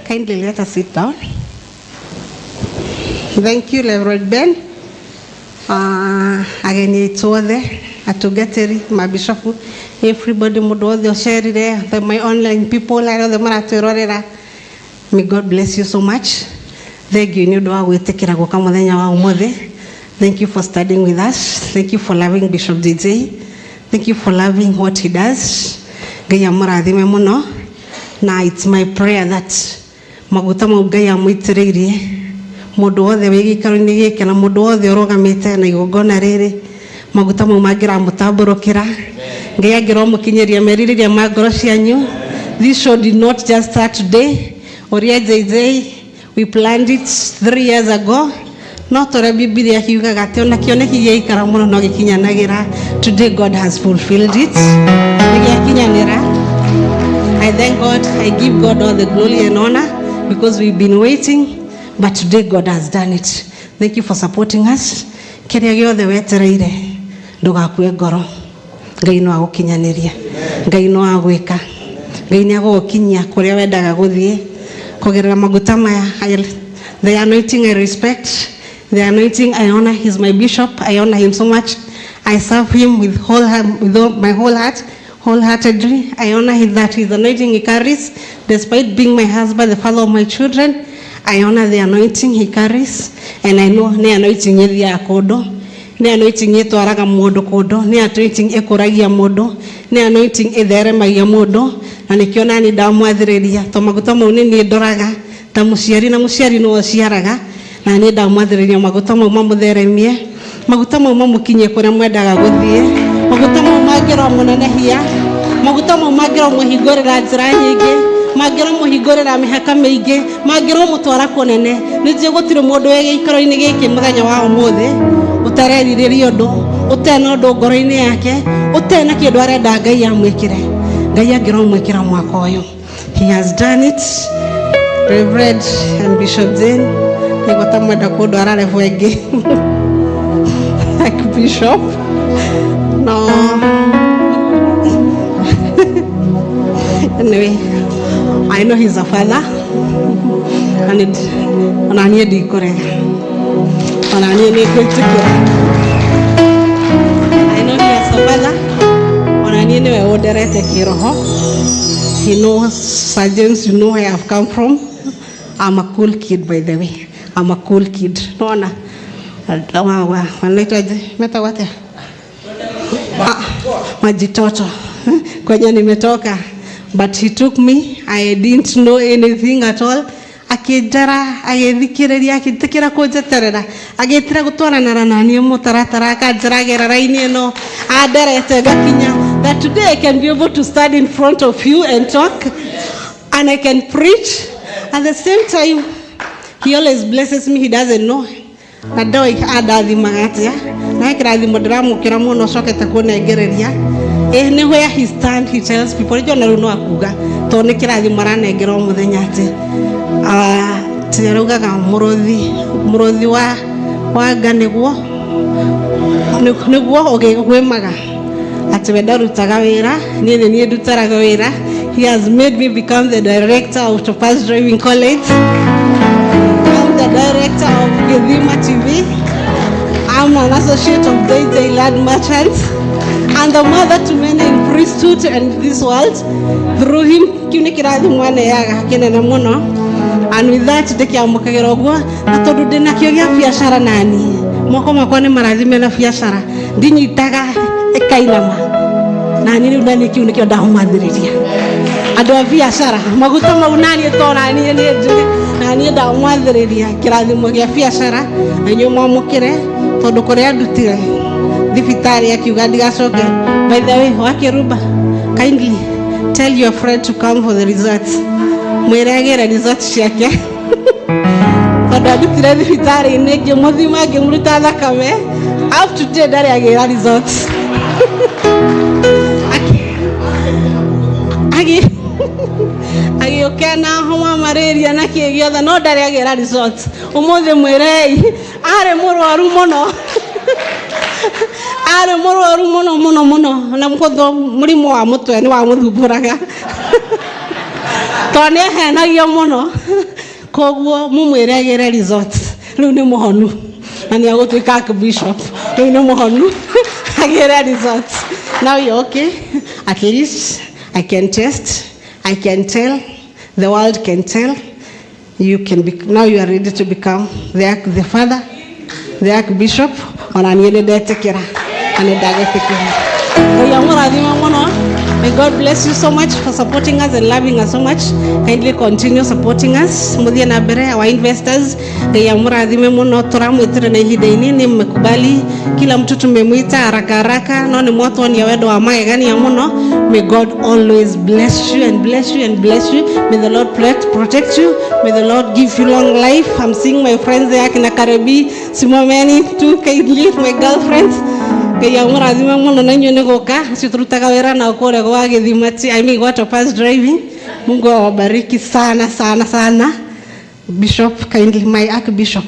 Kindly let us sit down. Thank you, Reverend Ben. Again, it's all there. Atugeteri, my bishop, everybody, Mudo, share there, my online people, I know the Maratorera. May God bless you so much. Thank you, Thank you for studying with us. Thank you for loving Bishop JJ. Thank you for loving what he does. Now it's my prayer that magutama ugaya mwitiriri mundu wothe wigikaro-ini giki na mundu wothe urugamite na igongona riri magutama magira mutamburukira ngai agira mukinyeria meririria ma ngoro cianyu. This show did not just start today. Oria JJ, we planned it 3 years ago. Not ora Biblia kiugaga ati ona kioneki giikara muno no gikinyanagira. Today God has fulfilled it. Gikinyanira. I thank God, I give God all the glory and honor because we've been waiting, but today God has done it. Thank you for supporting us. Keria giothe wetereire ndugakue ngoro. Ngai no agukinyaniria. Ngai no agwika. Ngai ni agukinyia kuria wendaga guthie. Kugerera maguta maya. The anointing I respect. The anointing I honor. He's my bishop. I honor him so much. I serve him with my whole heart. Wholeheartedly, I honor that his anointing he carries, despite being my husband, the father of my children. I honor the anointing he carries, and I know the anointing is the akodo, the anointing is to araga modo kodo, the anointing is koragia modo, the anointing is there my yamodo, and the kiona ni damu adreria. Tomagutama unini doraga, tamusiari na musiari no siaraga, na ni damu adreria magutama mambo there mie, magutama mambo kinye kora mweda gagodie. Magutama magero munenehia magutama magero muhigorera njira nyingi magero muhigorera mihaka miingi magero mutwara kunene nije gutire mundu wegikaro-ini giki muthenya wa umuthi utarerireria undu utena undu ngoro-ini yake utena kindu arenda Ngai amwikire Ngai angiro mwikira mwaka uyu. He has done it. Reverend and Bishop Zen nigotamwenda kundu ararevo engi like Bishop. No. Anyway, I know he's a father. And I need to go. I know he is a father. And I need to order it. He knows surgeons, you know where I've come from. I'm a cool kid, by the way. I'm a cool kid. No, no. Majitoto kwenye nimetoka, but he took me. I didn't know anything at all. Akijara agithikireria akitikira kujeterera agitira gutwara na nani mutaratara akajara geraini no aderete gakinya that today I can be able to stand in front of you and talk and I can preach at the same time. He always blesses me. He doesn't know. Nadoi adathi magatia na kirathi modramu kiramu no soketa kunegereria anywhere he stand he tells people jona runo akuga to ne kirathi marane ngero muthenya ati tirugaga murothi wa ganiguo niguo ogegwemaga ati wenda rutaga wira ni ndutaraga wira. He has made me become the director of Topaz Driving College. The director of Gedima TV. I'm an associate of JJ Land Merchants and the mother to many in priesthood and this world. Through him, and with that, the Kiamokagerogwa, Natodu Denakia Fiashara Nani, Mokomakone Marazimena Fiashara, Dinitaga Ekailama, Nani Unanikio Damadridia. Ado Fiashara, Magutama Unani Tora, Nani da Madridia, Kiradimogia Fiashara, and your Momokere, Todokorea Dutire, Difitaria Kugadigasoke. By the way, Wakeruba, kindly tell your friend to come for the results. Mwirage na results yake. Toda Dutire Difitari, Neke Mozima, Gemruta Kame, up to today, that I get results. Okay, now homa malaria na kiegeza no dare agera results umothe mwirei are murwaru muno na mukotho murimo wa mutwe ni wa muthumburaga Tone hena yo muno. Koguo mumwiragire results. Riu ni muhonu. Na ni agutwika bishop. Riu ni muhonu. Agire results. Now you're okay. At least I can test. I can tell. The world can tell. You can be, now you are ready to become the father, the archbishop. May God bless you so much for supporting us and loving us so much. Kindly continue supporting us. Mudia na bere our investors. Kaya muradhime muno turamu itire na hii daini ni mmekubali kila mtu tumemuita haraka haraka no ni moto ni wedo wa mae gani ya muno. May God always bless you and bless you and bless you. May the Lord protect you. May the Lord give you long life. I'm seeing my friends there kina Karebi, Simomeni, too kindly my girlfriends. Kaya muradhime muno na nyone goka siturutaka wera na ukore kwa githimati. I mean what of us driving. Mungu awabariki sana sana sana. Bishop kindly, my archbishop.